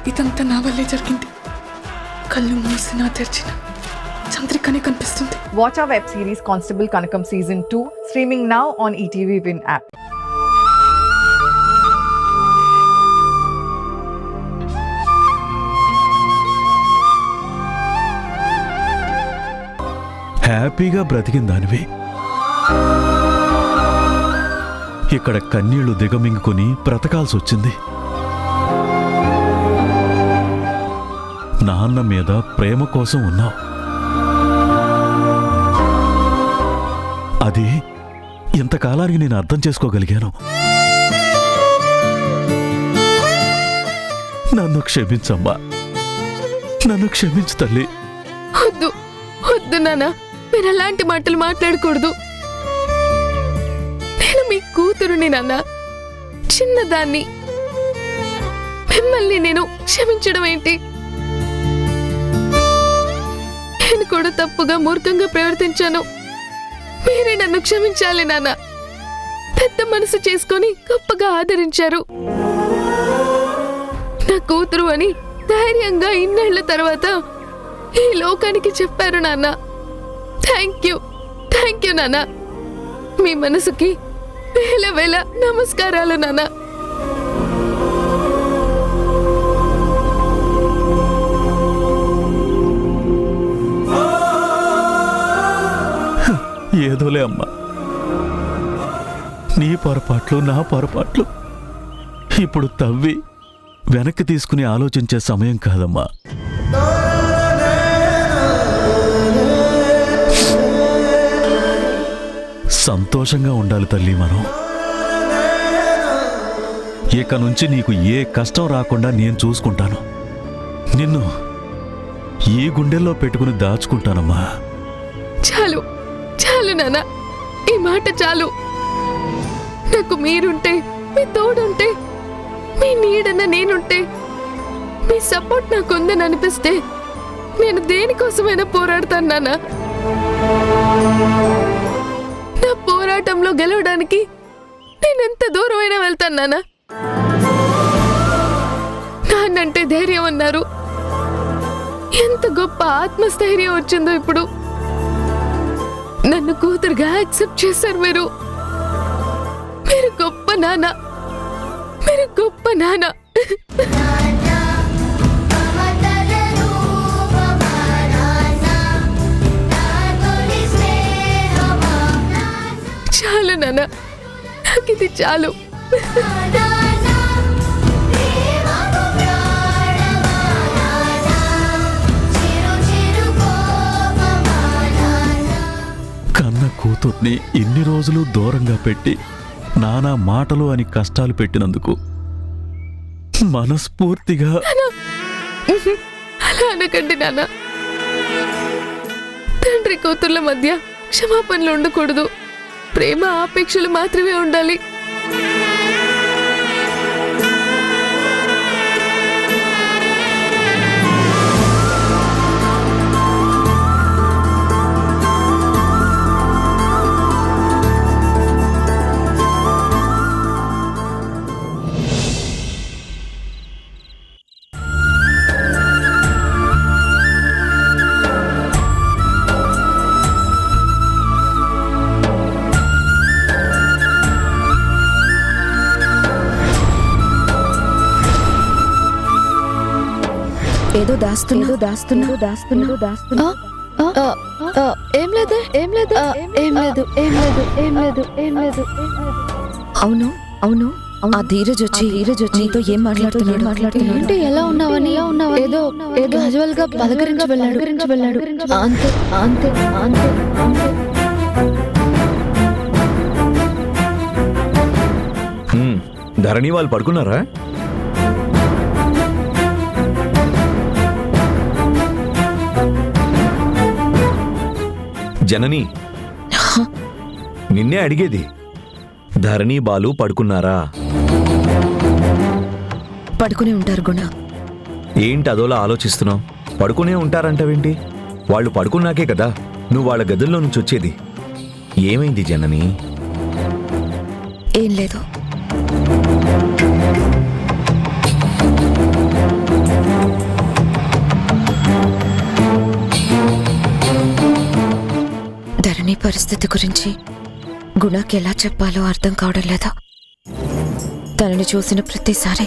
ఇదంతా నా వల్లే జరిగింది. కళ్ళు మూసినా తెరిచిన చంద్రికనే కనిపిస్తుంది. Watch our web series Constable Kanakam Season 2 streaming now on ETV Win app. హ్యాపీగా బ్రతికిన దానివి ఇక్కడ కన్నీళ్లు దిగమింగుకొని బ్రతకాల్సి వచ్చింది. నాన్న మీద ప్రేమ కోసం ఉన్నావు. అది ఇంతకాలానికి నేను అర్థం చేసుకోగలిగాను. నన్ను క్షమించమ్మా, నన్ను క్షమించు తల్లి. వద్దు వద్దు నాన్న, మీరు అలాంటి మాటలు మాట్లాడకూడదు. నేను మీ కూతురుని నాన్న, చిన్నదాన్ని. మిమ్మల్ని నేను క్షమించడం ఏంటి? నేను కూడా తప్పుగా మూర్ఖంగా ప్రవర్తించాను. మీరే నన్ను క్షమించాలి నాన్న. పెద్ద మనసు చేసుకొని గొప్పగా ఆదరించారు. నా కూతురు అని ధైర్యంగా ఇన్నేళ్ల తర్వాత ఈ లోకానికి చెప్పారు నాన్న. థ్యాంక్ యూ నాన్న. మీ మనసుకి వేల వేల నమస్కారాలు నాన్న. ఏదోలే అమ్మా, నీ పొరపాట్లు నా పొరపాట్లు ఇప్పుడు తవ్వి వెనక్కి తీసుకుని ఆలోచించే సమయం కాదమ్మా. సంతోషంగా ఉండాలి తల్లి మనం. ఇక నుంచి నీకు ఏ కష్టం రాకుండా నేను చూసుకుంటాను. నిన్ను ఈ గుండెల్లో పెట్టుకుని దాచుకుంటానమ్మా. చాలు చాలు నాన్న, ఈ మాట చాలు. నాకు మీరుంటే, మీ తోడుంటే, మీ నీడన నేనుంటే, మీ సపోర్ట్ నాకుందని అనిపిస్తే నేను దేనికోసమైనా పోరాడతాను నాన్న. నా పోరాటంలో గెలవడానికి నేనెంత దూరమైనా వెళ్తాను నాన్న. నాన్నంటే ధైర్యం అన్నారు. ఎంత గొప్ప ఆత్మస్థైర్యం వచ్చిందో ఇప్పుడు. నన్ను కూతురుగా యాక్సెప్ట్ చేశారు మీరు. మీరు గొప్ప నాన్న, మీరు గొప్ప నాన్న. చాలు నాన్న, నాకు ఇది చాలు. కన్న కూతుర్ని ఇన్ని రోజులు దూరంగా పెట్టి నానా మాటలు అని కష్టాలు పెట్టినందుకు మనస్ఫూర్తిగా అలా అనకండి నాన్న. తండ్రి కూతుర్ల మధ్య క్షమాపణలు ఉండకూడదు. ప్రేమ ఆపేక్షలు మాత్రమే ఉండాలి. ఏదో దాస్తున్నా. ఏం లేదు. అవును ఆ ధీరజ్ వచ్చి నీతో ఏం మాట్లాడుతున్నాడు? అంటే ఎలా ఉన్నావని ఏదో క్యాజువల్ గా పలకరించి వెళ్ళాడు. అంతే. ధరణి వాళ్ళు పడుకున్నారా? జనని, నిన్నే అడిగేది. ధరణి బాలు పడుకున్నారా? పడుకునే ఉంటారు గుణ. ఏంటి అదోలా ఆలోచిస్తున్నావు? పడుకునే ఉంటారంటావేంటి? వాళ్ళు పడుకున్నాకే కదా నువ్వు వాళ్ళ గదుల్లో నుంచి వచ్చేది. ఏమైంది జనని? ఏం లేదు. పరిస్థితి గురించి గుణకి ఎలా చెప్పాలో అర్థం కావడం లేదా. తనని చూసిన ప్రతిసారి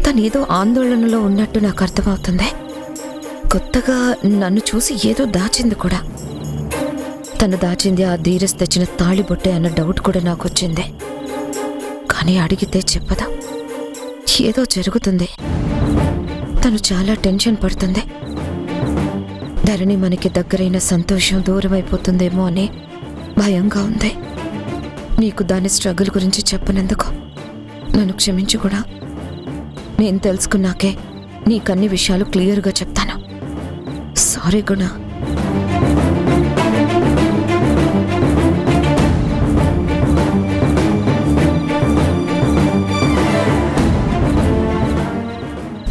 తనేదో ఆందోళనలో ఉన్నట్టు నాకు అర్థమవుతుంది. కొత్తగా నన్ను చూసి ఏదో దాచింది కూడా. తను దాచింది ఆ ధీరస్ తెచ్చిన తాళిబొట్టే అన్న డౌట్ కూడా నాకు వచ్చింది. కానీ అడిగితే చెప్పదా. ఏదో జరుగుతుంది. తను చాలా టెన్షన్ పడుతుంది. ధరణి మనకి దగ్గరైన సంతోషం దూరం అయిపోతుందేమో అని భయంగా ఉంది. నీకు దాని స్ట్రగుల్ గురించి చెప్పనందుకు నన్ను క్షమించు కూడా. నేను తెలుసుకున్నాకే నీకన్ని విషయాలు క్లియర్గా చెప్తాను. సారీ గుణ.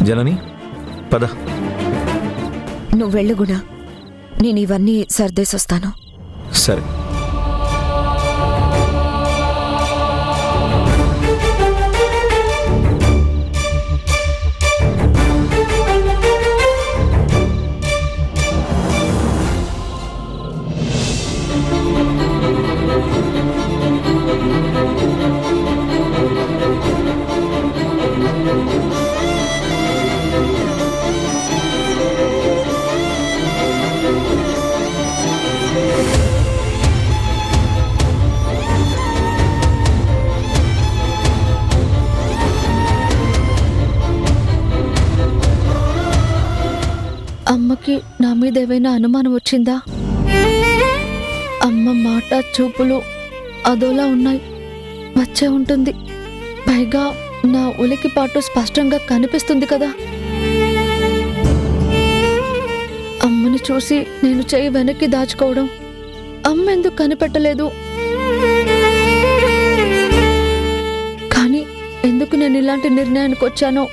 జనని పద. నువ్వు వెళ్ళు గుణ. నేను ఇవన్నీ సర్దేసొస్తాను. సరే. అమ్మకి నా మీద ఏమైనా అనుమానం వచ్చిందా? అమ్మ మాట చూపులు అదోలా ఉన్నాయి. వచ్చే ఉంటుంది. పైగా నా ఉలికిపాటు స్పష్టంగా కనిపిస్తుంది కదా. అమ్మని చూసి నేను చెయ్యి వెనక్కి దాచుకోవడం అమ్మ ఎందుకు కనిపెట్టలేదు? కానీ ఎందుకు నేను ఇలాంటి నిర్ణయానికి వచ్చానో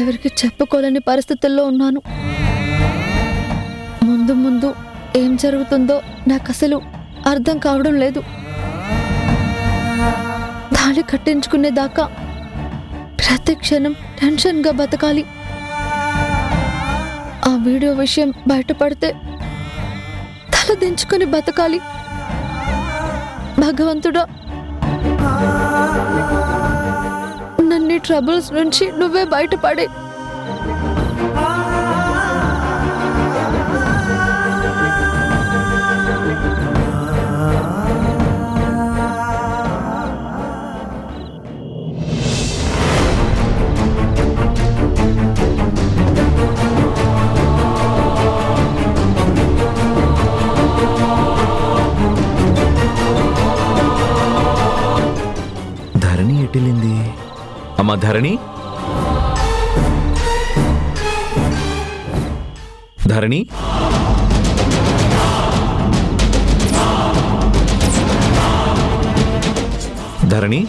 ఎవరికి చెప్పుకోలేని పరిస్థితుల్లో ఉన్నాను. ముందు ముందు ఏం జరుగుతుందో నాకు అసలు అర్థం కావడం లేదు. తాళి కట్టించుకునేదాకా ప్రతి క్షణం టెన్షన్గా బతకాలి. ఆ వీడియో విషయం బయటపడితే తల దించుకొని బతకాలి. భగవంతుడా, నన్ను ట్రబుల్స్ నుంచి నువ్వే బయటపడే. ధరణి ఎటిలింది? అమ్మా ధరణి, ధరణి, ధరణి.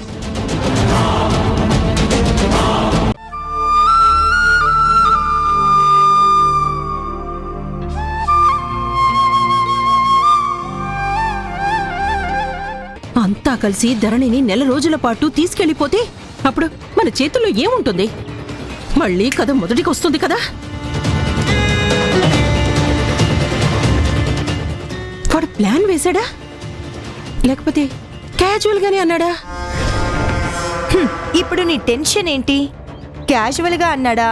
అంతా కలిసి ధరణిని నెల రోజుల పాటు తీసుకెళ్లిపోతే అప్పుడు మన చేతుల్లో ఏముంటుంది? మళ్ళీ కథ మొదటికి వస్తుంది కదా. వాడు ప్లాన్ వేశాడా లేకపోతే క్యాజువల్ గానే అన్నాడా? ఇప్పుడు నీ టెన్షన్ ఏంటి? క్యాజువల్ గా అన్నాడా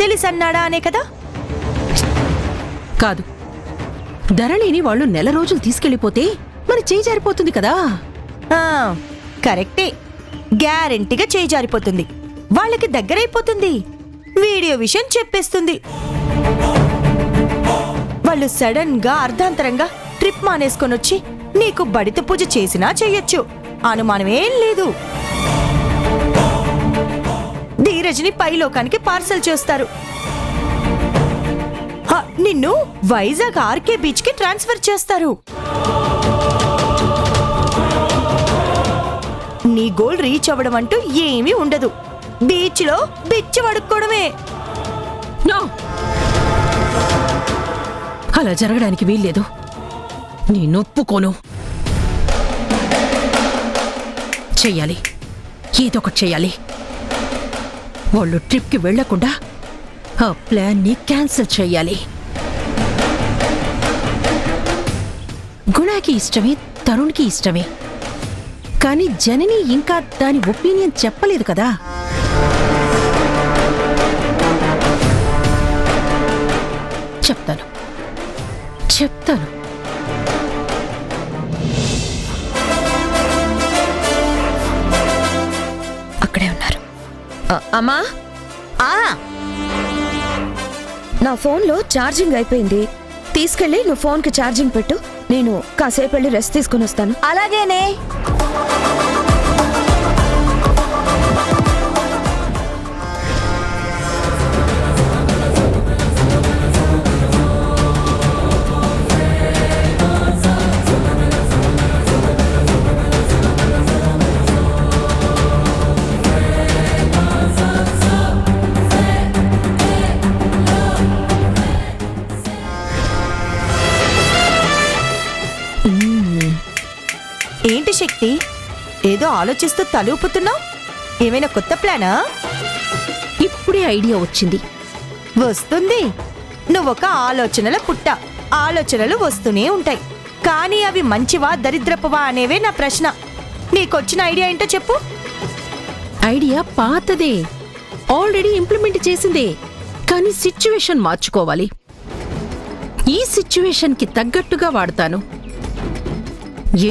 తెలిసి అన్నాడా అనే కదా. కాదు, ధరణిని వాళ్ళు నెల రోజులు తీసుకెళ్లిపోతే మన చేయి జారిపోతుంది కదా. కరెక్టే. గ్యారెంటీగా చేయి జారిపోతుంది. వాళ్ళకి దగ్గరైపోతుంది. వీడియో విషయం చెప్పేస్తుంది. వాళ్ళు సడన్ గా అర్ధాంతరంగా ట్రిప్ మానేసుకొని వచ్చి నీకు బడిత పూజ చేసినా చెయ్యొచ్చు. అనుమానమేం లేదు. ధీరజ్ని పైలోకానికి పార్సల్ చేస్తారు. నిన్ను వైజాగ్ ఆర్కే బీచ్ కి ట్రాన్స్ఫర్ చేస్తారు. నీ గోల్ రీచ్ అవ్వడం అంటూ ఏమీ ఉండదు. బీచ్ లో బిచ్చి పడుకోవడమే. నో, అలా జరగడానికి వీల్లేదు. నేను ఒప్పుకోను. చెయ్యాలి, ఏదో ఒకటి చెయ్యాలి. వాళ్ళు ట్రిప్కి వెళ్లకుండా ఆ ప్లాన్ని క్యాన్సిల్ చెయ్యాలి. గుణాకి ఇష్టమే తరుణ్కి ఇష్టమే. కానీ జనని ఇంకా దాని ఒపీనియన్ చెప్పలేదు కదా. చెప్తాను. అక్కడే ఉన్నారు. అమ్మా, నా ఫోన్లో ఛార్జింగ్ అయిపోయింది. తీసుకెళ్ళి నువ్వు ఫోన్కి ఛార్జింగ్ పెట్టు. నేను కాసేపు వెళ్ళి రెస్ట్ తీసుకుని వస్తాను. అలాగేనే. ఏంటి శక్తి, ఏదో ఆలోచిస్తూ తలూపుతున్నావు? ఏమైనా కొత్త ప్లానా? ఇప్పుడే ఐడియా వచ్చింది. వస్తుంది. నువ్వొక ఆలోచనల పుట్ట. ఆలోచనలు వస్తూనే ఉంటాయి, కానీ అవి మంచివా దరిద్రపువా అనేవే నా ప్రశ్న. నీకొచ్చిన ఐడియా ఏంటో చెప్పు. ఐడియా పాతదే, ఆల్రెడీ ఇంప్లిమెంట్ చేసిందే. కానీ సిచ్యువేషన్ మార్చుకోవాలి. ఈ సిచ్యువేషన్కి తగ్గట్టుగా వాడతాను.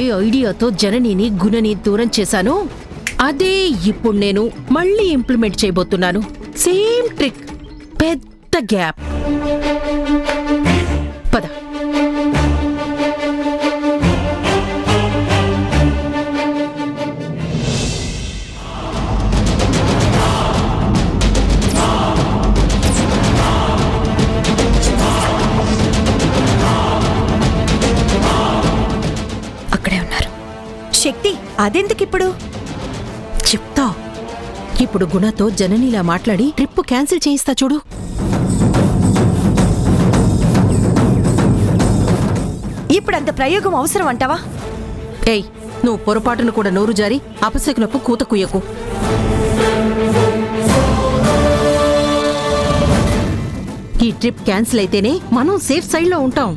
ఏ ఐడియాతో జననిని గుణని దూరం చేశానో అదే ఇప్పుడు నేను మళ్ళీ ఇంప్లిమెంట్ చేయబోతున్నాను. సేమ్ ట్రిక్, పెద్ద గ్యాప్. పద. అక్కడే ఉన్నారు. శక్తి, అదెందుకిప్పుడు? చెప్తా. ఇప్పుడు గుణతో జననిలా మాట్లాడి ట్రిప్ క్యాన్సిల్ చేయిస్తా చూడు. ఇప్పుడంత ప్రయోగం అవసరం అంటావా? ఏయ్, నువ్వు పొరపాటును కూడా నోరు జారి అపశకునపు కూత కుయ్యకు. ఈ ట్రిప్ క్యాన్సిల్ అయితేనే మనం సేఫ్ సైడ్లో ఉంటాం.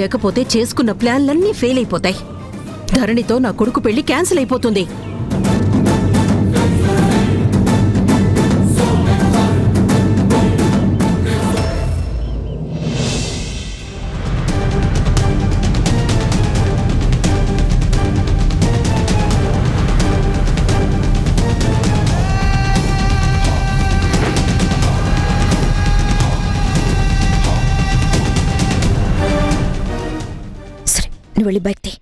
లేకపోతే చేసుకున్న ప్లాన్లన్నీ ఫెయిల్ అయిపోతాయి. ధరణితో నా కొడుకు పెళ్లి క్యాన్సిల్ అయిపోతుంది. సరే, నువ్వు వెళ్ళి బైక్ తీ.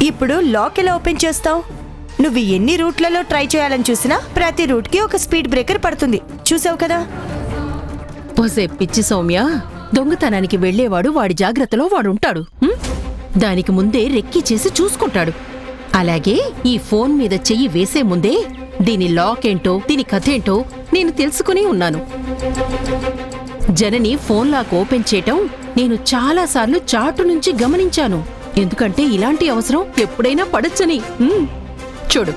ఇప్పుడు లాక్ ఎలా ఓపెన్ చేస్తావు? నువ్వు ఎన్ని రూట్లలో ట్రై చేయాలని చూసినా ప్రతి రూట్కి ఒక స్పీడ్ బ్రేకర్ పడుతుంది. చూసావు కదా? ఓసే పిచ్చి సౌమ్య, దొంగతనానికి వెళ్లేవాడు వాడి జాగ్రత్తలో వాడుంటాడు. దానికి ముందే రెక్కి చేసి చూసుకుంటాడు. అలాగే ఈ ఫోన్ మీద చెయ్యి వేసే ముందే దీని లాక్ ఏంటో దీని కథేంటో నేను తెలుసుకుని ఉన్నాను. జనని ఫోన్ లాక్ ఓపెన్ చేయటం నేను చాలాసార్లు చాటు నుంచి గమనించాను. ఎందుకంటే ఇలాంటి అవసరం ఎప్పుడైనా పడొచ్చని. చూడు.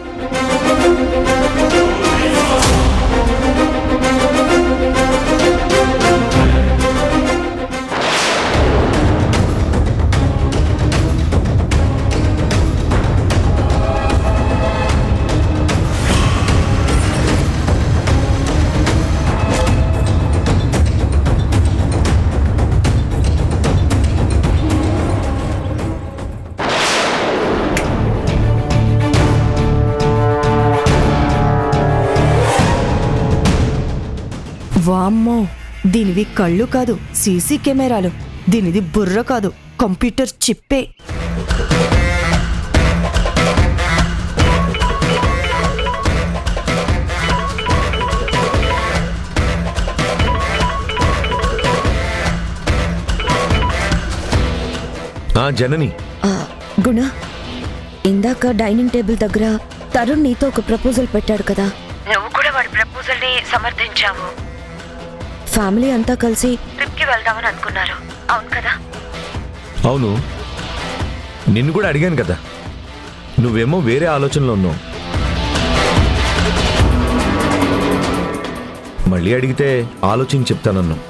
వామ్మో, దీనివి కళ్ళు కాదు, సీసీ కెమెరాలు. దీనిది బుర్ర కాదు, కంప్యూటర్ చిప్పే. జనని. ఆ, గుణ ఇందాక డైనింగ్ టేబుల్ దగ్గర తరుణ్ నీతో ఒక ప్రపోజల్ పెట్టాడు కదా, నువ్వు కూడా వాడి ప్రపోజల్ ని సమర్థించావు. ఫ్యామిలీ అంతా కలిసి ట్రిప్ కి వెళ్దామని అనుకున్నారు, అవును కదా? అవును, నిన్ను కూడా అడిగాను కదా, నువ్వేమో వేరే ఆలోచనలో ఉన్నావు. మళ్ళీ అడిగితే ఆలోచించి చెప్తానన్నావు.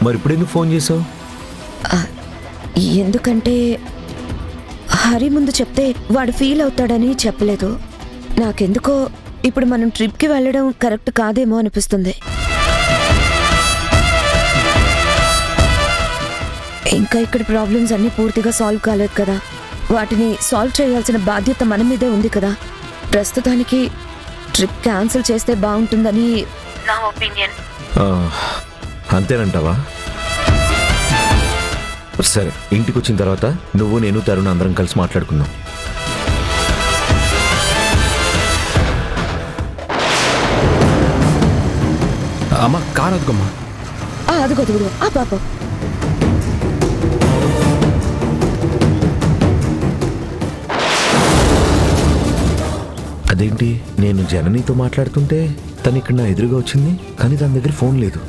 మరి ఇప్పుడెందుకు ఫోన్ చేసావు? ఆ, ఎందుకంటే హరి ముందు చెప్తే వాడు ఫీల్ అవుతాడని చెప్పలేదు. నాకెందుకో ఇప్పుడు మనం ట్రిప్కి వెళ్ళడం కరెక్ట్ కాదేమో అనిపిస్తుంది. ఇంకా ఇక్కడ ప్రాబ్లమ్స్ అన్నీ పూర్తిగా సాల్వ్ కాలేదు కదా, వాటిని సాల్వ్ చేయాల్సిన బాధ్యత మన మీదే ఉంది కదా. ప్రస్తుతానికి ట్రిప్ క్యాన్సిల్ చేస్తే బాగుంటుందని నా ఒపీనియన్. అంతేనంటావా? సరే, ఇంటికి వచ్చిన తర్వాత నువ్వు నేను తరుణ్ అందరం కలిసి మాట్లాడుకుందాం. అమ్మ కారు అదుకోమ్మా. అదుగో ఆ పాప. అదేంటి, నేను జననితో మాట్లాడుతుంటే తను ఇక్కడ నా ఎదురుగా వచ్చింది, కానీ తన దగ్గర ఫోన్ లేదు.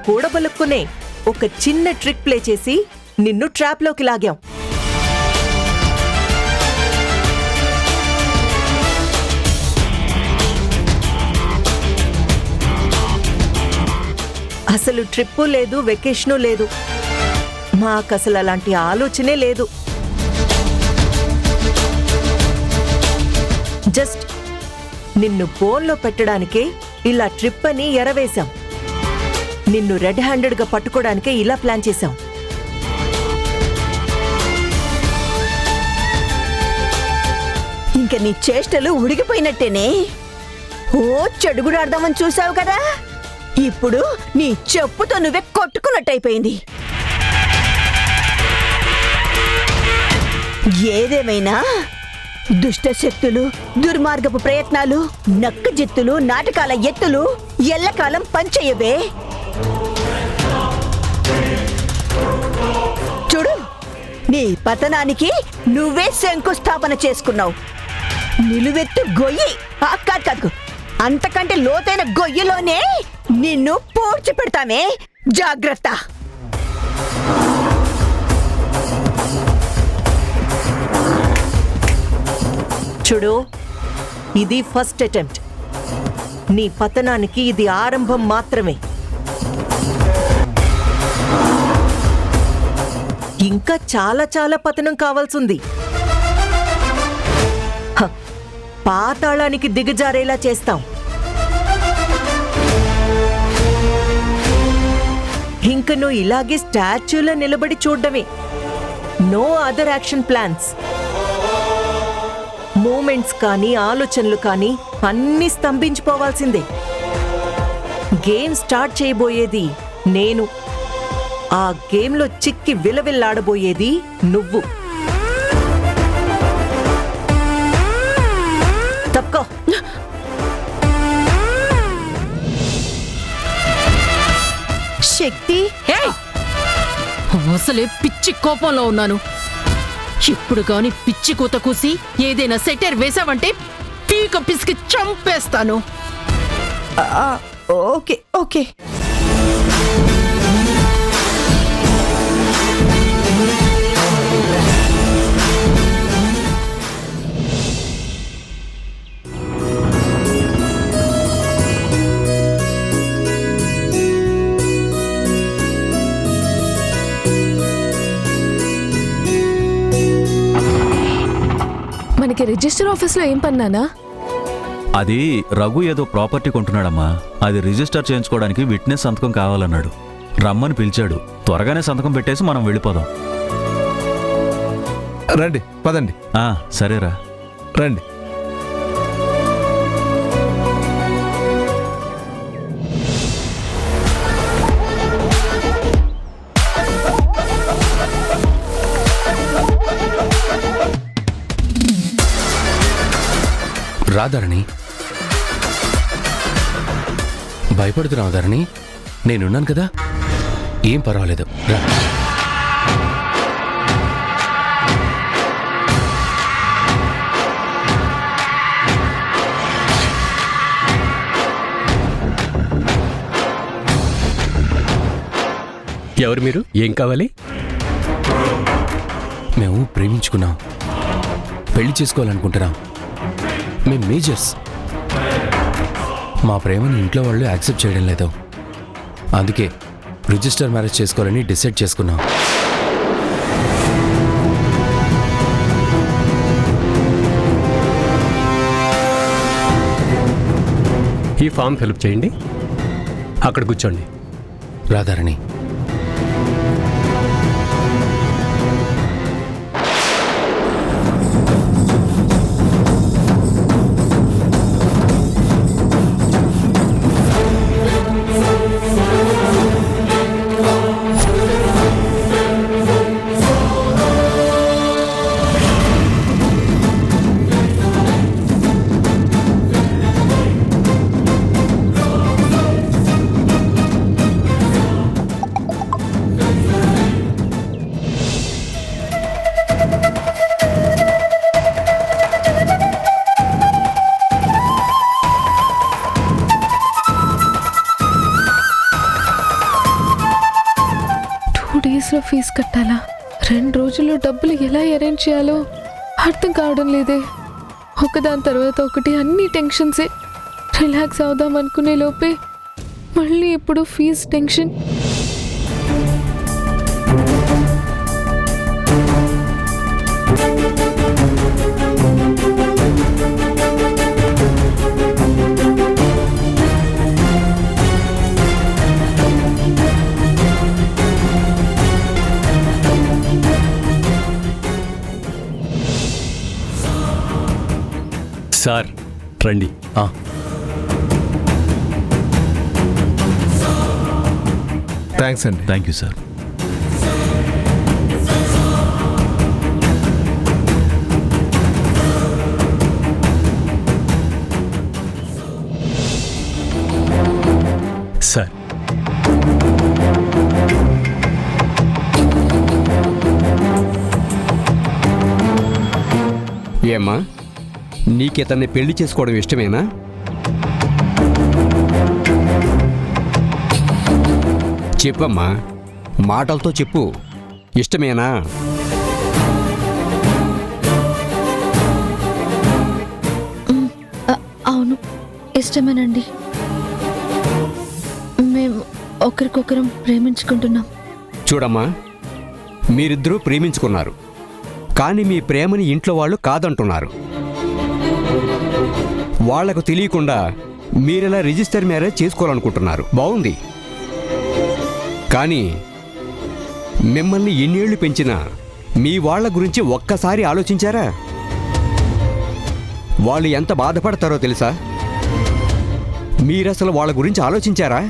కూడబలుక్కునే ఒక చిన్న ట్రిక్ ప్లే చేసి నిన్ను ట్రాప్లోకి లాగాం. అసలు ట్రిప్పు లేదు, వెకేషను లేదు, మాకసలు అలాంటి ఆలోచనే లేదు. జస్ట్ నిన్ను ఫోన్లో పెట్టడానికే ఇలా ట్రిప్ అని ఎరవేశాం. నిన్ను రెడ్ హ్యాండెడ్గా పట్టుకోవడానికే ఇలా ప్లాన్ చేశాం. ఇంక నీ చేష్టలు ఉడిగిపోయినట్టేనే. ఓ చెడుగుడాడదామని చూసావు కదా, ఇప్పుడు నీ చెప్పుతో నువ్వే కొట్టుకున్నట్టయిపోయింది. ఏదేమైనా దుష్ట శక్తులు, దుర్మార్గపు ప్రయత్నాలు, నక్కజిత్తులు, నాటకాల ఎత్తులు ఎల్లకాలం పనిచేయవే. చూడు, నీ పతనానికి నువ్వే శంకుస్థాపన చేసుకున్నావు. నిలువెత్తు గొయ్యి, కాదు, అంతకంటే లోతైన గొయ్యిలోనే నిన్ను పూడ్చి పెడతామే. జాగ్రత్త. చూడు, ఇది ఫస్ట్ అటెంప్ట్. నీ పతనానికి ఇది ఆరంభం మాత్రమే. ఇంకా చాలా చాలా పతనం కావాల్సింది. పాతాళానికి దిగజారేలా చేస్తాం. ఇంక నువ్వు ఇలాగే స్టాచ్యూలో నిలబడి చూడడమే. No other action plans. Moments కానీ ఆలోచనలు కానీ అన్నీ స్తంభించిపోవాల్సిందే. గేమ్ స్టార్ట్ చేయబోయేది నేను, ఆ గేమ్లో చిక్కి విలవిల్లాడబోయేది నువ్వు. తప్పుకో. శక్తి, అసలే పిచ్చి కోపంలో ఉన్నాను. ఇప్పుడు గాని పిచ్చి కూత కూసి ఏదైనా సెటర్ వేసావంటే పీక పిసికి చంపేస్తాను. Okay okay. మనకి రిజిస్టర్ ఆఫీస్లో ఏం పన్నానా? అది రఘు ఏదో ప్రాపర్టీ కొంటున్నాడమ్మా, అది రిజిస్టర్ చేయించుకోవడానికి విట్నెస్ సంతకం కావాలన్నాడు. రమ్మని పిలిచాడు. త్వరగానే సంతకం పెట్టేసి మనం వెళ్ళిపోదాం. రండి, పదండి. సరేరా, రండి. రాధారణి, భయపడుతున్నావు ధరణి? నేనున్నాను కదా, ఏం పర్వాలేదు, రా. ఎవరు మీరు? ఏం కావాలి? మేము ప్రేమించుకున్నాం, పెళ్లి చేసుకోవాలనుకుంటున్నాం. మేము మేజర్స్. మా ప్రేమని ఇంట్లో వాళ్ళు యాక్సెప్ట్ చేయడం లేదు. అందుకే రిజిస్టర్ మ్యారేజ్ చేసుకోవాలని డిసైడ్ చేసుకున్నాం. ఈ ఫామ్ ఫిలప్ చేయండి, అక్కడ కూర్చోండి. రాధారణి, డేస్లో ఫీజు కట్టాలా? 2 రోజుల్లో డబ్బులు ఎలా అరేంజ్ చేయాలో అర్థం కావడం లేదే. ఒకదాని తర్వాత ఒకటి అన్ని టెన్షన్సే. రిలాక్స్ అవుదాం అనుకునే లోపే మళ్ళీ ఇప్పుడు ఫీజు టెన్షన్. సార్ రండి. థ్యాంక్స్ అండి. Thank you sir. సార్ ఏమ్మా, నీకితన్ని పెళ్లి చేసుకోవడం ఇష్టమేనా? చెప్పమ్మా, మాటలతో చెప్పు, ఇష్టమేనా? అవును, ఇష్టమేనండి. మేము ఒకరికొకరం ప్రేమించుకుంటున్నాం. చూడమ్మా, మీరిద్దరూ ప్రేమించుకున్నారు, కానీ మీ ప్రేమని ఇంట్లో వాళ్ళు కాదంటున్నారు. వాళ్లకు తెలియకుండా మీరెలా రిజిస్టర్ మ్యారేజ్ చేసుకోవాలనుకుంటున్నారు. బాగుంది, కానీ మిమ్మల్ని ఎన్నేళ్లు పెంచినా మీ వాళ్ళ గురించి ఒక్కసారి ఆలోచించారా? వాళ్ళు ఎంత బాధపడతారో తెలుసా? మీరసలు వాళ్ళ గురించి ఆలోచించారా?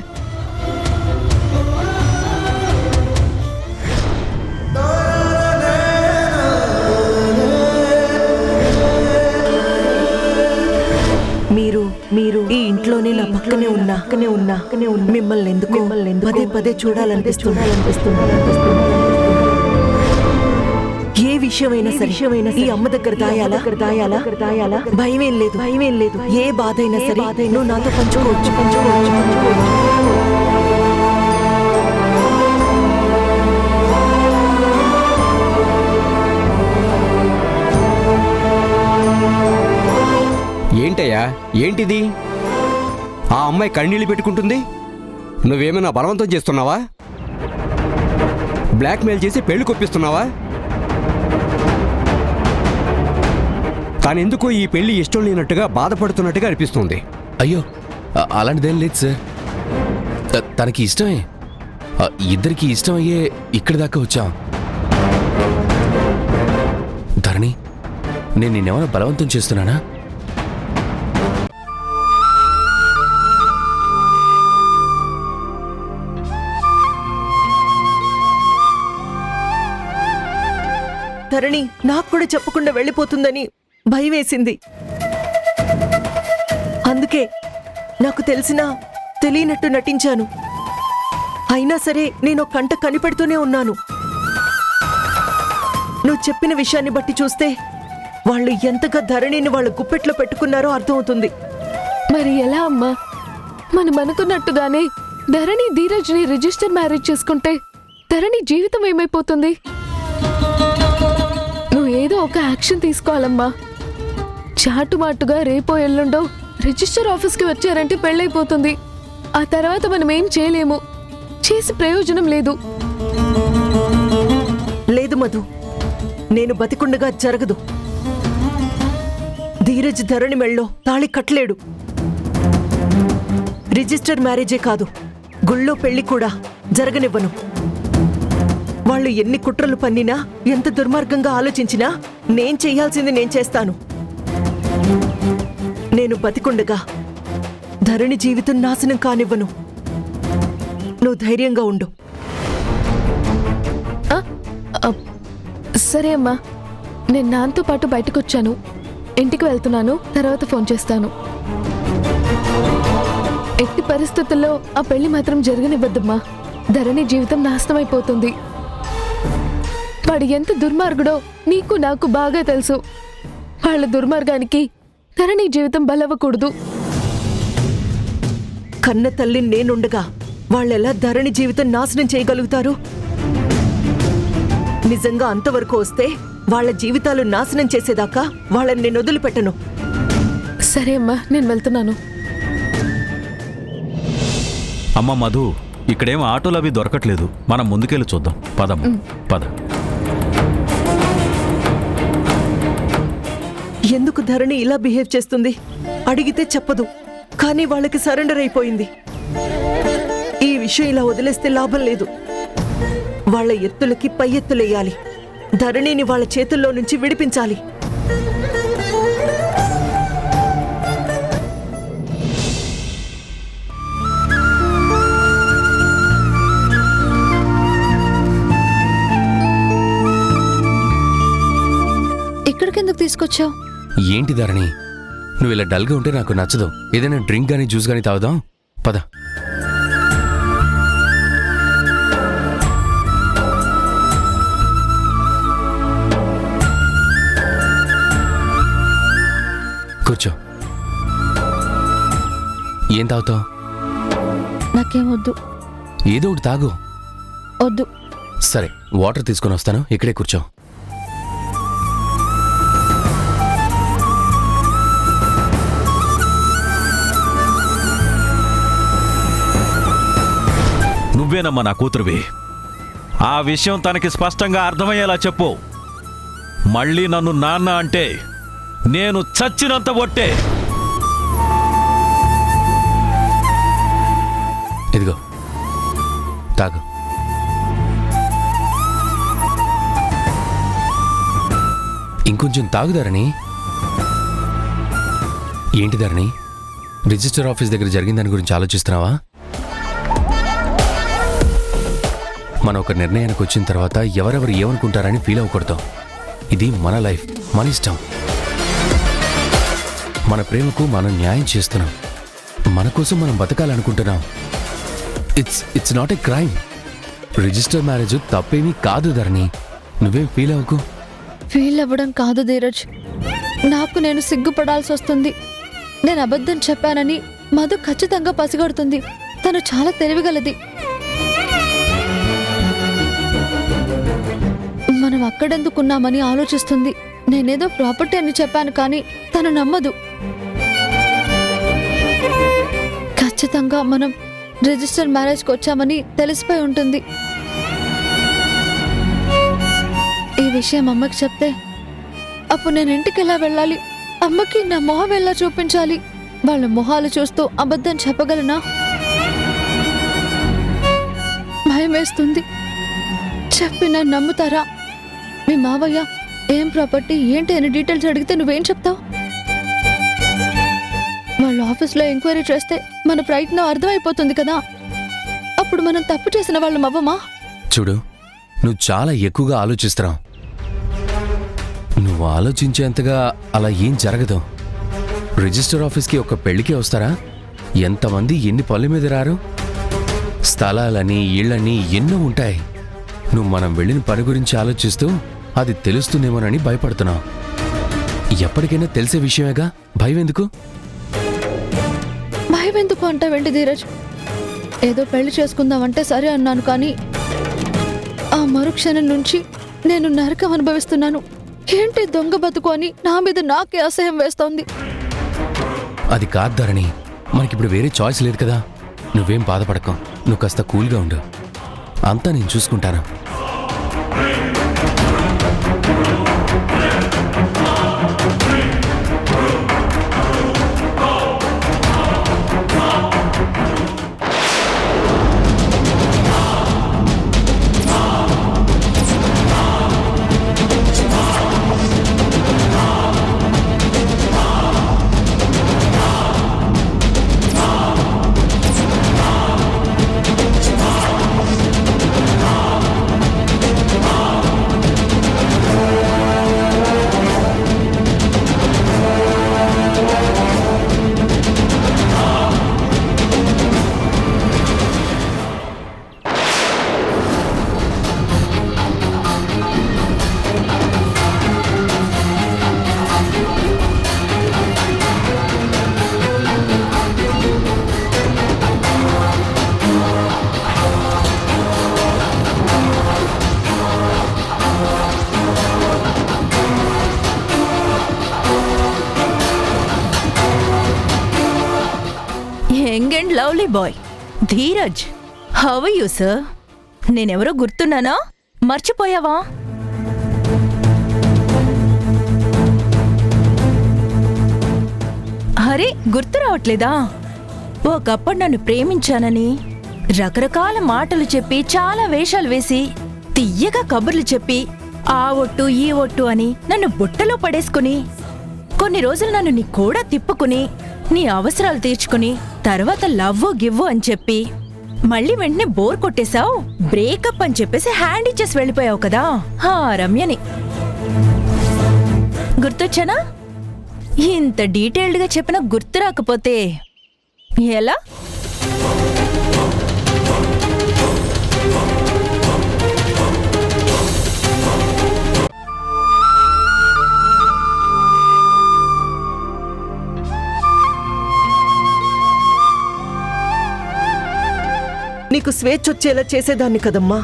మీరు ఈ ఇంట్లోనే నా పక్కనే ఉన్నా మిమ్మల్ని ఎందుకు పదే చూడాలనిపిస్తుంది. ఏ విషయమైనా సరే ఈ అమ్మ దగ్గర దాయాలా? భయమేం లేదు. ఏ బాధ అయినా సరే నువ్వు నాతో పంచుకోవచ్చు. ఏంటయ్యా, ఏంటిది? ఆ అమ్మాయి కన్నీళ్ళు పెట్టుకుంటుంది, నువ్వేమైనా బలవంతం చేస్తున్నావా? బ్లాక్మెయిల్ చేసి పెళ్లి కొప్పిస్తున్నావా? తానెందుకో ఈ పెళ్లి ఇష్టం లేనట్టుగా బాధపడుతున్నట్టుగా అనిపిస్తుంది. అయ్యో, అలాంటిదేం లేదు సార్. తనకి ఇష్టమే, ఇద్దరికి ఇష్టమయ్యే ఇక్కడి దాకా వచ్చాం. ధరణి, నేను నిన్నేమైనా బలవంతం చేస్తున్నానా? ధరణి నాకు కూడా చెప్పకుండా వెళ్ళిపోతుందని భయం వేసింది. నాకు తెలిసినా తెలియనట్టు నటించాను. అయినా సరే నేను కంట కనిపెడుతూనే ఉన్నాను. నువ్వు చెప్పిన విషయాన్ని బట్టి చూస్తే వాళ్ళు ఎంతగా ధరణిని వాళ్ళ గుప్పెట్లో పెట్టుకున్నారో అర్థమవుతుంది. మరి ఎలా అమ్మా? మనం అనుకున్నట్టుగానే ధరణి ధీరజ్ని రిజిస్టర్ మ్యారేజ్ చేసుకుంటే ధరణి జీవితం ఏమైపోతుంది? నువ్వు ఏదో ఒక యాక్షన్ తీసుకోవాలమ్మా. చాటుమాటుగా రేపో ఎల్లుండో రిజిస్టర్ ఆఫీస్కి వచ్చారంటే పెళ్ళైపోతుంది. ఆ తర్వాత మనం ఏం చేయలేము, చేసి ప్రయోజనం లేదు. లేదు మధు, నేను బతికుండగా జరగదు. ధీరజ్ ధరణి మెళ్ళో తాళి కట్టలేడు. రిజిస్టర్ మ్యారేజే కాదు, గుళ్ళో పెళ్లి కూడా జరగనివ్వను. వాళ్ళు ఎన్ని కుట్రలు పన్నినా, ఎంత దుర్మార్గంగా ఆలోచించినా నేను చెయ్యాల్సింది నేను చేస్తాను. నేను బతికుండగా ధరణి జీవితం నాశనం కానివ్వను. నువ్వు ధైర్యంగా ఉండు. సరే అమ్మా, నేను నాన్నతో పాటు బయటకు వచ్చాను, ఇంటికి వెళ్తున్నాను, తర్వాత ఫోన్ చేస్తాను. ఎట్టి పరిస్థితుల్లో ఆ పెళ్లి మాత్రం జరగనివ్వద్దమ్మా. ధరణి జీవితం నాశనమైపోతుంది. వాడు ఎంత దుర్మార్గుడో నీకు నాకు బాగా తెలుసు. వాళ్ళ దుర్మార్గానికి ధరణి జీవితం బలవ్వకూడదు. కన్న తల్లి నేనుండగా వాళ్ళెలా ధరణి జీవితం నాశనం చేయగలుగుతారు? నిజంగా అంతవరకు వస్తే వాళ్ళ జీవితాలు నాశనం చేసేదాకా వాళ్ళని నేను వదిలిపెట్టను. సరే అమ్మా, నేను వెళ్తున్నాను. అమ్మ మధు, ఇక్కడేం ఆటోలు అవి దొరకట్లేదు. మనం ముందుకెళ్ళి చూద్దాం. పదమ్మ, పద. ఎందుకు ధరణి ఇలా బిహేవ్ చేస్తుంది? అడిగితే చెప్పదు, కానీ వాళ్ళకి సరెండర్ అయిపోయింది. ఈ విషయం ఇలా వదిలేస్తే లాభం లేదు. వాళ్ళ ఎత్తులకి పై ఎత్తులేయాలి. ధరణిని వాళ్ళ చేతుల్లో నుంచి విడిపించాలి. ఇక్కడికెందుకు తీసుకొచ్చావు? ఏంటి ధరణి, నువ్వు ఇలా డల్గా ఉంటే నాకు నచ్చదు. ఏదైనా డ్రింక్ గానీ జ్యూస్ గానీ తాగుదాం, పద. కూర్చో. ఏం తాగుతావు? నాకేం వద్దు. ఏదో ఒకటి తాగు. వద్దు. సరే, వాటర్ తీసుకొని వస్తాను, ఇక్కడే కూర్చో. నువ్వేనమ్మా నా కూతురువి. ఆ విషయం తనకి స్పష్టంగా అర్థమయ్యేలా చెప్పు. మళ్ళీ నన్ను నాన్న అంటే నేను చచ్చినంత ఒట్టే. ఇదిగో తాగు. ఇంకొంచెం తాగుదారని. ఏంటి ధరణి, రిజిస్టర్ ఆఫీస్ దగ్గర జరిగిన దాని గురించి ఆలోచిస్తున్నావా? మనం ఒక నిర్ణయానికి వచ్చిన తర్వాత ఎవరెవరు ఏమనుకుంటారని ఫీల్ అవ్వకూడదు. ఇది మన లైఫ్, మన ఇష్టం. మన ప్రేమకు మనం న్యాయం చేస్తున్నాం. మన కోసం మనం బతకాలనుకుంటున్నాం. It's not a crime. Register marriage తప్పేమీ కాదు ధరణి, నువ్వేం ఫీల్ అవ్వకు. ఫీల్ అవ్వడం కాదు ధీరజ్, నాకు నేను సిగ్గుపడాల్సి వస్తుంది. నేను అబద్ధం చెప్పానని మధు ఖచ్చితంగా పసిగడుతుంది. తను చాలా తెలివిగలది. మనం అక్కడెందుకున్నామని ఆలోచిస్తుంది. నేనేదో ప్రాపర్టీ అని చెప్పాను కానీ తను నమ్మదు. ఖచ్చితంగా మనం రిజిస్టర్ మ్యారేజ్కి వచ్చామని తెలిసిపోయి ఉంటుంది. ఈ విషయం అమ్మకి చెప్తే అప్పుడు నేను ఇంటికి ఎలా వెళ్ళాలి? అమ్మకి నా మొహం ఎలా చూపించాలి? వాళ్ళ మొహాలు చూస్తూ అబద్ధం చెప్పగలనా? భయమేస్తుంది. చెప్పినా నమ్ముతారా? మీ మావయ్య ఏం ప్రాపర్టీ ఏంటి అని డీటెయిల్స్ అడిగితే నువ్వేం చెప్తావు? వాళ్ళ ఆఫీస్లో ఎంక్వైరీ చేస్తే మన ప్రయత్నం అర్థమైపోతుంది కదా. అప్పుడు మనం తప్పు చేసిన వాళ్ళం అవ్వమా? చూడు, నువ్వు చాలా ఎక్కువగా ఆలోచిస్తున్నావు. నువ్వు ఆలోచించేంతగా అలా ఏం జరగదు. రిజిస్టర్ ఆఫీస్కి ఒక పెళ్లికే వస్తారా? ఎంతమంది ఎన్ని పళ్ళ మీద రారు? స్థలాలని ఇళ్ళని ఎన్నో ఉంటాయి. నువ్వు మనం వెళ్ళిన పని గురించి ఆలోచిస్తూ అది తెలుస్తుందేమోనని భయపడుతున్నావు. ఎప్పటికైనా తెలిసే విషయమేగా, భయం ఎందుకు? భయం ఎందుకు అంటావేంటి ధీరజ్? ఏదో పెళ్లి చేసుకుందామంటే సరే అన్నాను, కానీ ఆ మరుక్షణం నుంచి నేను నరకం అనుభవిస్తున్నాను. ఏంటి దొంగ బతుకు అని నా మీద నాకే అసహ్యం వేస్తోంది. అది కాదు ధరణి, మనకిప్పుడు వేరే చాయిస్ లేదు కదా. నువ్వేం బాధపడకు, నువ్వు కాస్త కూల్గా ఉండు. అంతా నేను చూసుకుంటాను. Young and lovely boy Dheeraj, how are you sir? నేనెవరో గుర్తున్నానా? మర్చిపోయావా? అరే, గుర్తు రావట్లేదా? ఒకప్పుడు నన్ను ప్రేమించానని రకరకాల మాటలు చెప్పి, చాలా వేషాలు వేసి, తియ్యగా కబుర్లు చెప్పి, ఆ ఒట్టు ఈ ఒట్టు అని నన్ను బుట్టలో పడేసుకుని, కొన్ని రోజులు నన్ను నీ కూడా తిప్పుకుని, నీ అవసరాలు తీర్చుకుని, తర్వాత లవ్వు గివ్వు అని చెప్పి మళ్ళీ వెంటనే బోర్ కొట్టేశావు, బ్రేకప్ అని చెప్పేసి హ్యాండ్ ఇచ్చేసి వెళ్ళిపోయావు కదా ఆ రమ్యని. గుర్తొచ్చానా? ఇంత డీటెయిల్డ్గా చెప్పినా గుర్తు రాకపోతే ఎలా? నీకు స్వేచ్ఛొచ్చేలా చేసేదాన్ని కదమ్మా.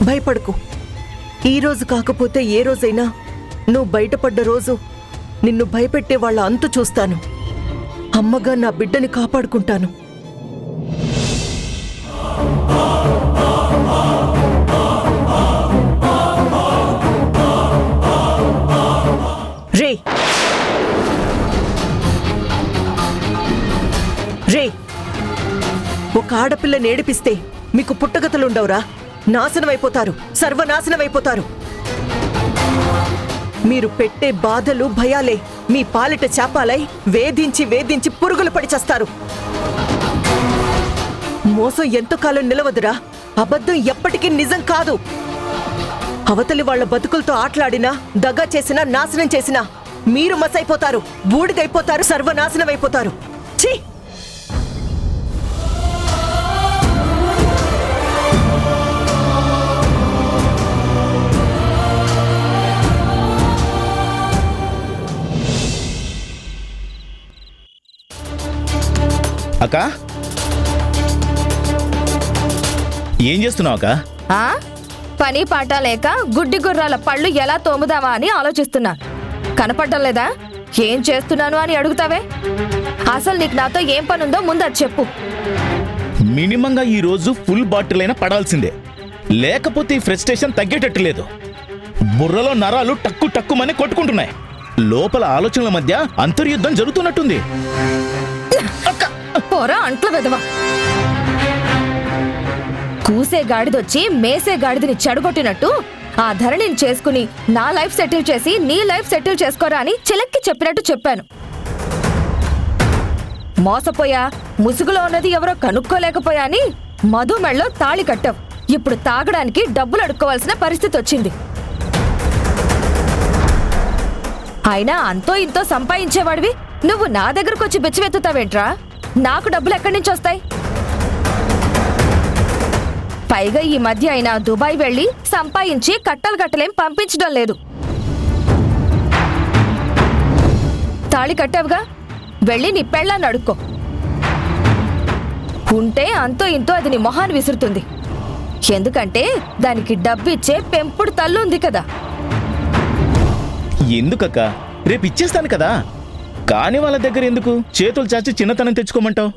భయపడకు. ఈ రోజు కాకపోతే ఏ రోజైనా నువ్వు బయటపడ్డ రోజు నిన్ను భయపెట్టే వాళ్ళ అంతు చూస్తాను. అమ్మగా నా బిడ్డని కాపాడుకుంటాను. రే రే, ఒక ఆడపిల్ల నేడిపిస్తే మీకు పుట్టగతులుండవురా? నాశనమైపోతారు, సర్వనాశనమైపోతారు. మీరు పెట్టే బాధలు భయాలే మీ పాలిట చాపాలై వేధించి వేధించి పురుగులు పడి చస్తారు. మోసం ఎంతకాలం నిలవదురా? అబద్ధం ఎప్పటికీ నిజం కాదు. అవతలి వాళ్ల బతుకులతో ఆటలాడినా, దగా చేసినా, నాశనం చేసినా మీరు మసైపోతారు, బూడిదైపోతారు, సర్వనాశనమైపోతారు. ఛీ! అక్క, ఏం చేస్తున్నావు అక్క? పని పాట లేక గుడ్డి గుర్రాల పళ్ళు ఎలా తోముదావా అని ఆలోచిస్తున్నా. కనపడటం లేదా? ఏం చేస్తున్నాను అని అడుగుతావే? అసలు నీకు నాతో ఏం పనుందో ముందు అది చెప్పు. మినిమంగా ఈ రోజు ఫుల్ బాటిల్ అయినా పడాల్సిందే, లేకపోతే ఈ ఫ్రస్ట్రేషన్ తగ్గేటట్టు లేదు. బుర్రలో నరాలు టక్కు టక్కుమని కొట్టుకుంటున్నాయి. లోపల ఆలోచనల మధ్య అంతర్యుద్ధం జరుగుతున్నట్టుంది. పోరా అంట్ల వెదవా! కూసే గాడిదొచ్చి మేసే గాడిదని చెడగొట్టినట్టు ఆ ధరణిని చేసుకుని నా లైఫ్ సెటిల్ చేసి నీ లైఫ్ సెటిల్ చేసుకోరా అని చిలక్కి చెప్పినట్టు చెప్పాను. మోసపోయా, ముసుగులో ఉన్నది ఎవరో కనుక్కోలేకపోయా అని మధు మెళ్ళలో తాళి కట్టావు. ఇప్పుడు తాగడానికి డబ్బులు అడుక్కోవాల్సిన పరిస్థితి వచ్చింది. అయినా అంతో ఇంతో సంపాదించేవాడివి నువ్వు నా దగ్గరకు వచ్చి బెచ్చివెత్తుతావేంట్రా? నాకు డబ్బులు ఎక్కడి నుంచి వస్తాయి? పైగా ఈ మధ్య అయినా దుబాయ్ వెళ్ళి సంపాదించి కట్టలు కట్టలేం పంపించడం లేదు. తాళి కట్టావుగా, వెళ్ళి నీ పెళ్ళాన్ని అడుక్కో. ఉంటే అంతో ఇంతో అది నీ మొహాన్ని విసురుతుంది. ఎందుకంటే దానికి డబ్బిచ్చే పెంపుడు తల్లు ఉంది కదా. ఎందుకక్క, రేపు ఇచ్చేస్తాను కదా. కాని వాళ్ళ దగ్గర ఎందుకు చేతులు చాచి చిన్నతనం తెచ్చుకోమంటావు?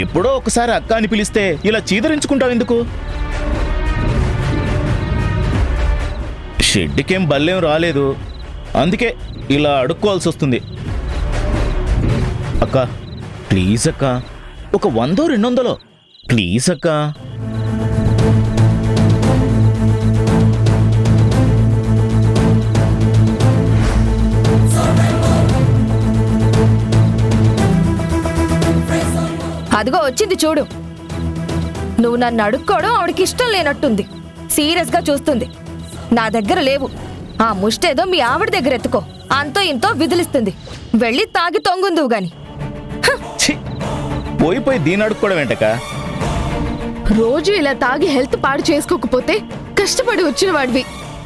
ఎప్పుడో ఒకసారి అక్క అని పిలిస్తే ఇలా చీదరించుకుంటావు ఎందుకు? షెడ్డుకేం బల్లేం రాలేదు, అందుకే ఇలా అడుక్కోవాల్సి వస్తుంది. అక్క ప్లీజ్ అక్క, ఒక 100-200 ప్లీజ్ అక్క. అదిగో వచ్చింది చూడు. నువ్వు నన్ను అడుక్కోవడం ఆవిడకి ఇష్టం లేనట్టుంది. సీరియస్ గా చూస్తుంది. నా దగ్గర లేవు. ఆ ముష్టేదో మీ ఆవిడ దగ్గర ఎత్తుకో, అంతో ఇంతో విదిలిస్తుంది. వెళ్ళి తాగి తొంగుందువు గాని. ఛీ, పోయి దీని అడుక్కోవడం ఏంటక్క? రోజు ఇలా తాగి హెల్త్ పాడు చేసుకోకపోతే కష్టపడి వచ్చిన వాడివి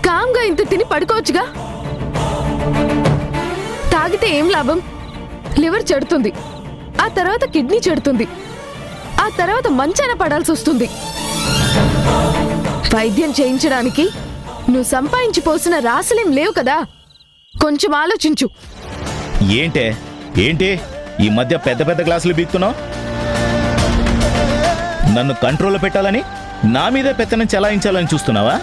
కామ్గా ఇంత తిని పడుకోవచ్చుగా. తాగితే ఏం లాభం? లివర్ చెడుతుంది, ఆ తర్వాత కిడ్నీ చెడుతుంది, ఆ తర్వాత మంచాన పడాల్సి వస్తుంది. వైద్యం చేయించడానికి నువ్వు సంపాదించి పోసిన రాసులేం లేవు కదా. కొంచెం ఆలోచించు. ఏంటి ఈ మధ్య పెద్ద పెద్ద గ్లాసులు బీక్తున్నావు? నన్ను కంట్రోల్లో పెట్టాలని, నా మీదే పెత్తనం చెలాయించాలని చూస్తున్నావా?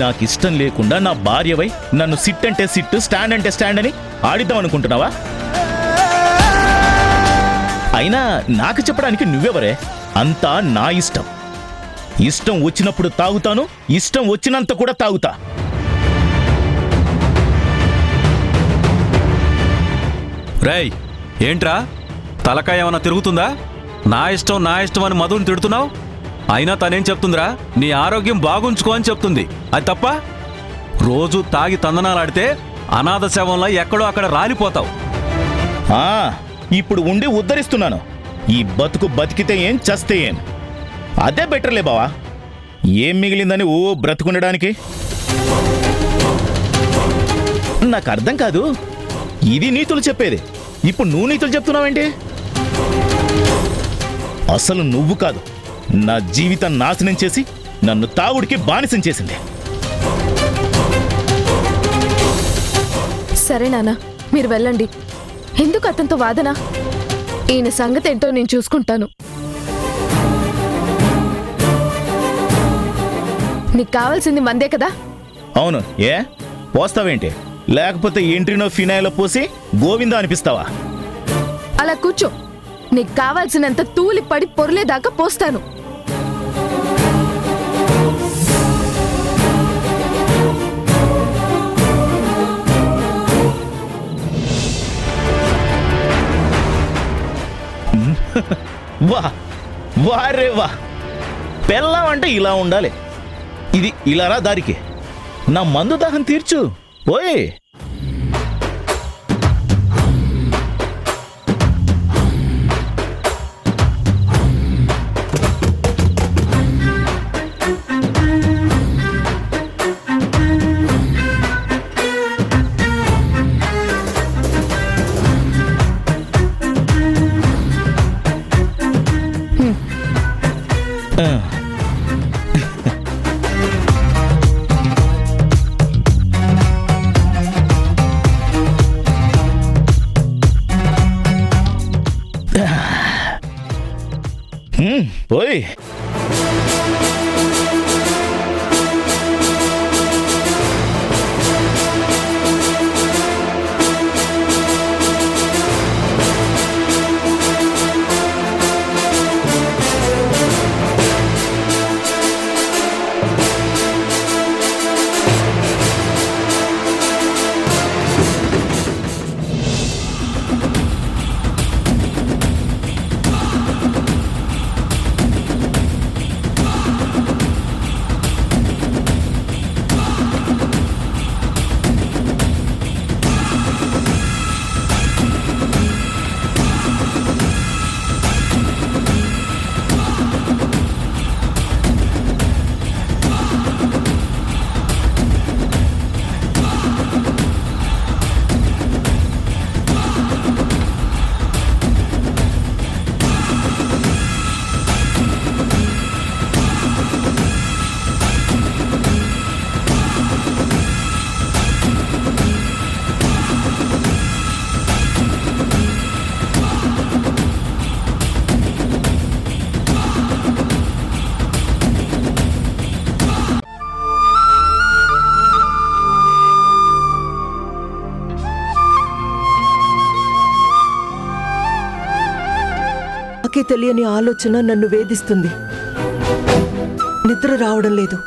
నాకిష్టం లేకుండా నా భార్యవై నన్ను సిట్ అంటే సిట్, స్టాండ్ అంటే స్టాండ్ అని ఆడిద్దాం అనుకుంటున్నావా? అయినా నాకు చెప్పడానికి నువ్వెవరే? అంతా నా ఇష్టం. ఇష్టం వచ్చినప్పుడు తాగుతాను, ఇష్టం వచ్చినంత కూడా తాగుతా. రేయ్, ఏంట్రా తలకాయ ఏమన్నా తిరుగుతుందా? నా ఇష్టం అని మధుని తిడుతున్నావు. అయినా తనేం చెప్తుందిరా? నీ ఆరోగ్యం బాగుంచుకో అని చెప్తుంది. అది తప్ప? రోజు తాగి తందనాలాడితే అనాథ శవంలో ఎక్కడో అక్కడ రాలిపోతావు. ఇప్పుడు ఉండి ఉద్ధరిస్తున్నాను. ఈ బతుకు బతికితే ఏం, చస్తే ఏం, అదే బెటర్లే బావా. ఏం మిగిలిందని ఓ బ్రతుకుండడానికి? నాకు అర్థం కాదు. ఇది నీతులు చెప్పేది, ఇప్పుడు నువ్వు నీతులు చెప్తున్నావేంటి? అసలు నువ్వు కాదు, నా జీవితం నాశనం చేసి నన్ను తాగుడికి బానిసం చేసింది. సరే నాన్న, మీరు వెళ్ళండి. ఎందుకు అతనితో వాదన? ఈయన సంగతి ఏంటో నేను చూసుకుంటాను. నీకు కావాల్సింది మందే కదా? అవును. ఏ పోస్తావేంటి? లేకపోతే ఎంట్రీనో ఫినాయిలో పోసి గోవిందా అనిపిస్తావా? అలా కూర్చో. నీకు కావాల్సినంత తూలి పడి పొరలేదాకా పోస్తాను. వారే వా, పెళ్ళం అంటే ఇలా ఉండాలి. ఇది ఇలారా దారికి. నా మందు దాహం తీర్చు ఓయ్. ఓయ్ తెలియని ఆలోచన నన్ను వేధిస్తుంది. నిద్ర రావడం లేదు.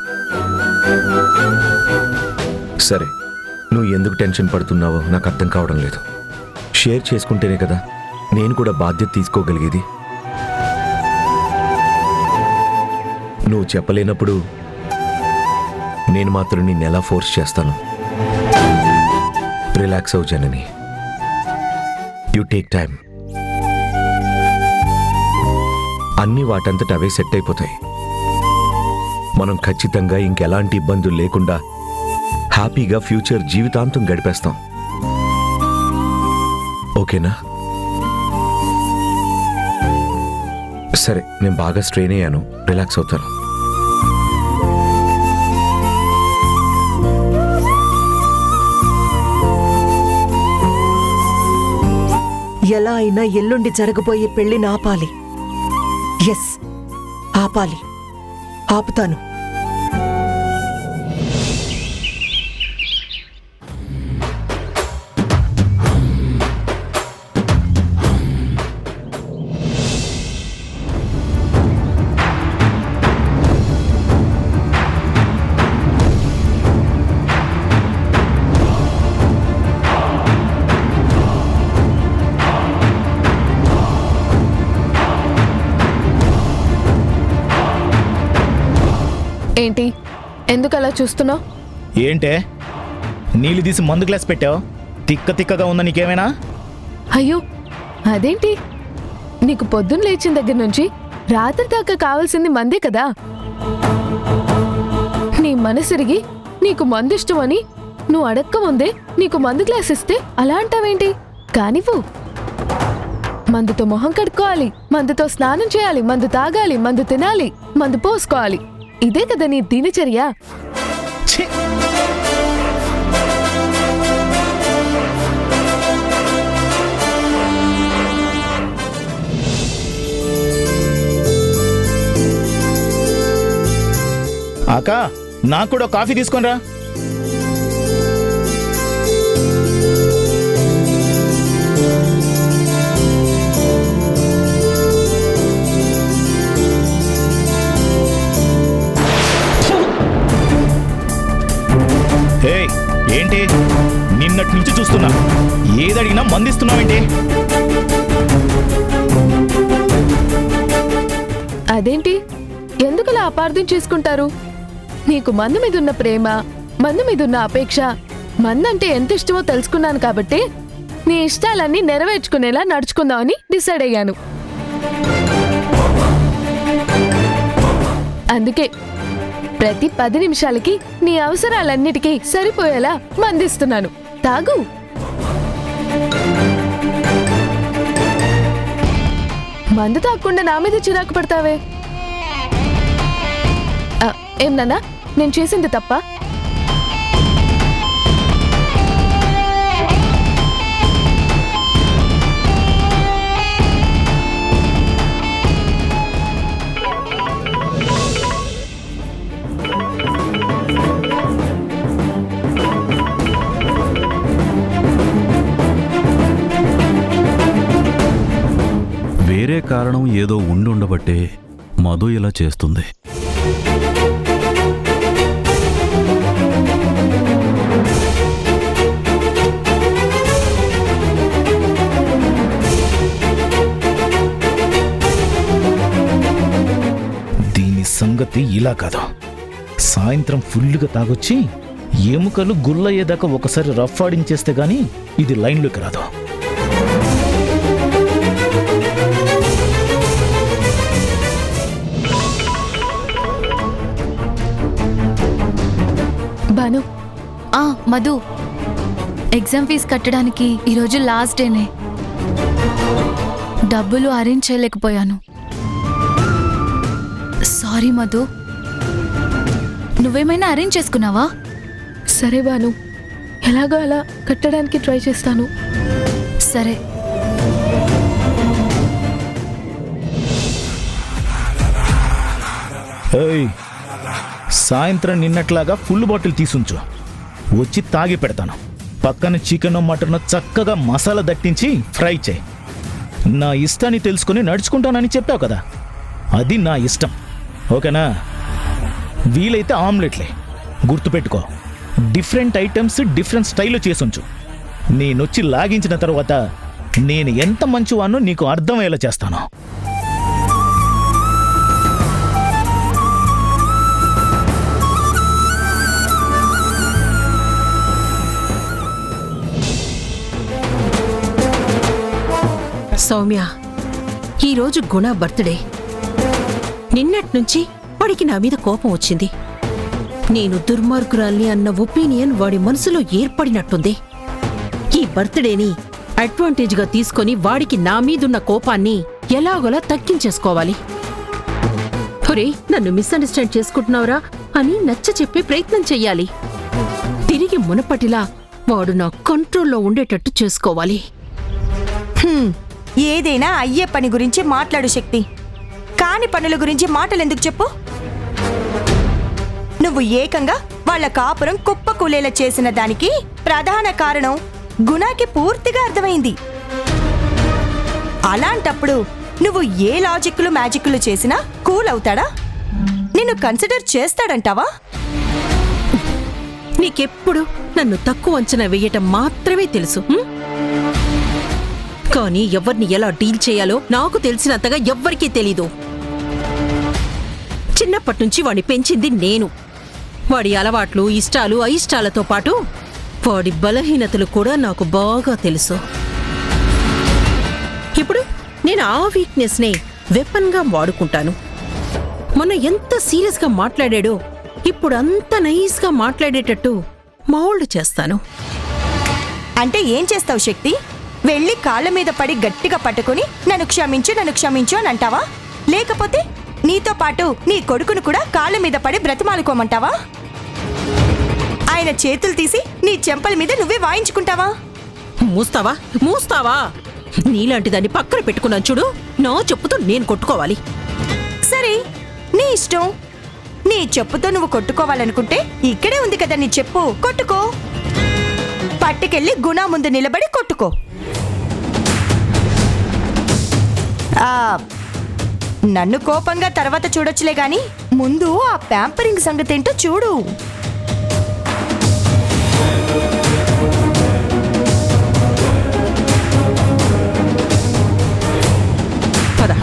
సరే, నువ్వు ఎందుకు టెన్షన్ పడుతున్నావో నాకు అర్థం కావడం లేదు. షేర్ చేసుకుంటేనే కదా నేను కూడా బాధ్యత తీసుకోగలిగేది. నువ్వు చెప్పలేనప్పుడు నేను మాత్రం నిన్ను ఎలా ఫోర్స్ చేస్తాను? రిలాక్స్ అవు జనని. You take time. అన్నీ వాటంతట అవే సెట్ అయిపోతాయి. మనం ఖచ్చితంగా ఇంకెలాంటి ఇబ్బందులు లేకుండా హ్యాపీగా ఫ్యూచర్ జీవితాంతం గడిపేస్తాం. ఓకేనా? సరే, నేను బాగా స్ట్రెయిన్ అయ్యాను, రిలాక్స్ అవుతాను. ఎలా అయినా ఎల్లుండి జరగబోయే పెళ్లిని ఆపాలి. ఎస్, ఆపాలి. ఆపుతాను. ఏంటి, ఎందుకు అలా చూస్తున్నావు? ఏంటే నీళ్ళు తీసి మందు గ్లాస్ పెట్టావు? తిక్కగా ఉందా నీకేమైనా? అయ్యో, అదేంటి? నీకు పొద్దున్న లేచిన దగ్గర నుంచి రాత్రి దాకా కావాల్సింది మందే కదా. నీ మనసిరిగి నీకు మందు ఇష్టమని నువ్వు అడక్క ముందే నీకు మందు గ్లాస్ ఇస్తే అలా అంటావేంటి? కానివ్వు. మందుతో మొహం కడుక్కోవాలి, మందుతో స్నానం చేయాలి, మందు తాగాలి, మందు తినాలి, మందు పోసుకోవాలి. ఇదే కదా నీ దినచర్య. ఛీ! ఆకా, నాకు కూడా కాఫీ తీసుకొనిరా. ఏంటి నిన్నటి నుంచి చూస్తున్నా, ఏదడిగినా మందిస్తున్నావేంటి? అదేంటి, ఎందుకలా అపార్థం చేసుకుంటారు? నీకు మందు మీదున్న ప్రేమ, మందు మీదున్న అపేక్ష, మందంటే ఎంత ఇష్టమో తెలుసుకున్నాను కాబట్టి నీ ఇష్టాలన్నీ నెరవేర్చుకునేలా నడుచుకుందామని డిసైడ్ అయ్యాను. అందుకే ప్రతి 10 నిమిషాలకి నీ అవసరాలన్నిటికీ సరిపోయేలా మందిస్తున్నాను. తాగు. మందు తాగకుండా నా మీద చిరాకు పడతావే? ఏం నాన్నా, నేను చేసింది తప్ప? వేరే కారణం ఏదో ఉండుండబట్టే మధు ఇలా చేస్తుంది. దీని సంగతి ఇలా కాదు. సాయంత్రం ఫుల్గా తాగొచ్చి ఎముకలు గుల్లయ్యేదాకా ఒకసారి రఫ్ ఆడించేస్తే గానీ ఇది లైన్లోకి రాదు. బాను, మధు, ఎగ్జామ్ ఫీజు కట్టడానికి ఈరోజు లాస్ట్ డేనే. డబ్బులు అరేంజ్ చేయలేకపోయాను. సారీ మధు. నువ్వేమైనా అరేంజ్ చేసుకున్నావా? సరే బాను, ఎలాగో అలా కట్టడానికి ట్రై చేస్తాను. సరే. సాయంత్రం నిన్నట్లాగా ఫుల్ బాటిల్ తీసుంచు, వచ్చి తాగి పెడతాను. పక్కన చికెన్ మటన్ చక్కగా మసాలా దట్టించి ఫ్రై చేయి. నా ఇష్టాన్ని తెలుసుకుని నడుచుకుంటానని చెప్పావు కదా, అది నా ఇష్టం. ఓకేనా? వీలైతే ఆమ్లెట్లే. గుర్తుపెట్టుకో, డిఫరెంట్ ఐటమ్స్ డిఫరెంట్ స్టైల్లో చేసుంచు. నేనొచ్చి లాగించిన తర్వాత నేను ఎంత మంచివానో నీకు అర్థమయ్యేలా చేస్తాను. సౌమ్య, ఈరోజు గుణ బర్త్డే. నిన్నట్నుంచి వాడికి నా మీద కోపం వచ్చింది. నేను దుర్మార్గురాల్ని అన్న ఒపీనియన్ వాడి మనసులో ఏర్పడినట్టుంది. ఈ బర్త్డేని అడ్వాంటేజ్గా తీసుకొని వాడికి నా మీదున్న కోపాన్ని ఎలాగోలా తగ్గించేసుకోవాలి. ఒరే, నన్ను మిస్అండర్స్టాండ్ చేసుకుంటున్నావురా అని నచ్చ చెప్పే ప్రయత్నం చెయ్యాలి. తిరిగి మునపటిలా వాడు నా కంట్రోల్లో ఉండేటట్టు చేసుకోవాలి. ఏదైనా అయ్యే పని గురించి మాట్లాడు శక్తి, కాని పనుల గురించి మాటలెందుకు చెప్పు? నువ్వు ఏకంగా వాళ్ళ కాపురం కుప్పకూలేలా చేసిన దానికి ప్రధాన కారణం గుణాకి పూర్తిగా అర్థమైంది. అలాంటప్పుడు నువ్వు ఏ లాజిక్లు మ్యాజిక్లు చేసినా కూల్ అవుతాడా? నిన్ను కన్సిడర్ చేస్తాడంటావా? నీకెప్పుడు నన్ను తక్కువ అంచనా వేయటం మాత్రమే తెలుసు. కానీ ఎవరిని ఎలా డీల్ చేయాలో నాకు తెలిసినంతగా ఎవ్వరికీ తెలీదు. చిన్నప్పటినుంచి వాడిని పెంచింది నేను. వాడి అలవాట్లు, ఇష్టాలు, అయిష్టాలతో పాటు వాడి బలహీనతలు కూడా నాకు బాగా తెలుసు. ఇప్పుడు నేను ఆ వీక్నెస్నే వెపన్గా వాడుకుంటాను. మొన్న ఎంత సీరియస్గా మాట్లాడాడో ఇప్పుడు అంత నైస్గా మాట్లాడేటట్టు మౌల్డ్ చేస్తాను. అంటే ఏం చేస్తావు శక్తి? వెళ్ళి కాళ్ళ మీద పడి గట్టిగా పట్టుకుని నన్ను క్షమించు అని అంటావా? లేకపోతే నీతో పాటు నీ కొడుకును కూడా కాళ్ళ మీద పడి బ్రతిమాలుకోమంటావా? ఆయన చేతులు తీసి నీ చెంపల మీద నువ్వే వాయించుకుంటావా? మూస్తావా? నీలాంటి దాన్ని పక్కన పెట్టుకున్నాను చూడు, నా చెప్పుతో నేను కొట్టుకోవాలి. సరే, నీ ఇష్టం. నీ చెప్పుతో నువ్వు కొట్టుకోవాలనుకుంటే ఇక్కడే ఉంది కదా నీ చెప్పు, కొట్టుకో. పట్టుకెళ్ళి గుణ ముందు నిలబడి కొట్టుకో. నన్ను కోపంగా తర్వాత చూడొచ్చులే గాని ముందు ఆ ప్యాంపరింగ్ సంగతేంటో చూడు.